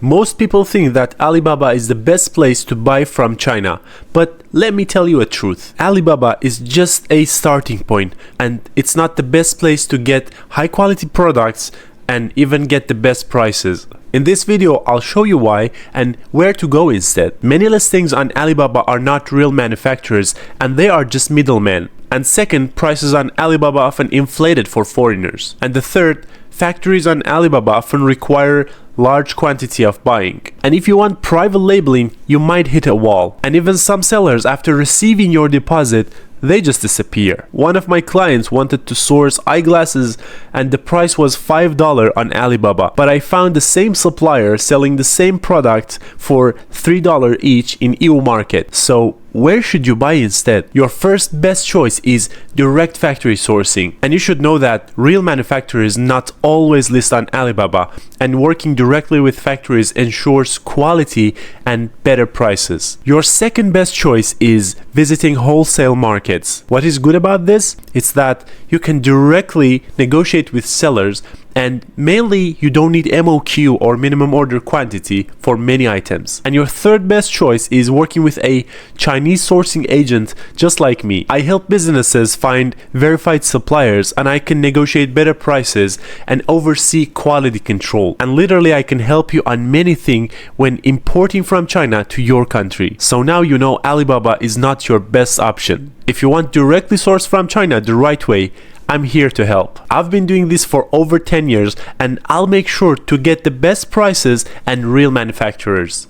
Most people think that Alibaba is the best place to buy from China, but let me tell you a truth. Alibaba is just a starting point, and it's not the best place to get high quality products and even get the best prices. In this video, I'll show you why and where to go instead. Many listings on Alibaba are not real manufacturers and they are just middlemen. And second, prices on Alibaba often inflated for foreigners. And the third, factories on Alibaba often require large quantity of buying. And if you want private labeling, you might hit a wall. And even some sellers, after receiving your deposit, they just disappear. One of my clients wanted to source eyeglasses and the price was $5 on Alibaba, but I found the same supplier selling the same product for $3 each in EU market. So where should you buy instead? Your first best choice is direct factory sourcing. And you should know that real manufacturers not always list on Alibaba, and working directly with factories ensures quality and better prices. Your second best choice is visiting wholesale markets. What is good about this? It's that you can directly negotiate with sellers, and mainly you don't need MOQ or minimum order quantity for many items. And your third best choice is working with a Chinese sourcing agent just like me. I help businesses find verified suppliers, and I can negotiate better prices and oversee quality control. And literally I can help you on many things when importing from China to your country. So now you know Alibaba is not your best option. If you want directly sourced from China the right way, I'm here to help. I've been doing this for over 10 years and I'll make sure to get the best prices and real manufacturers.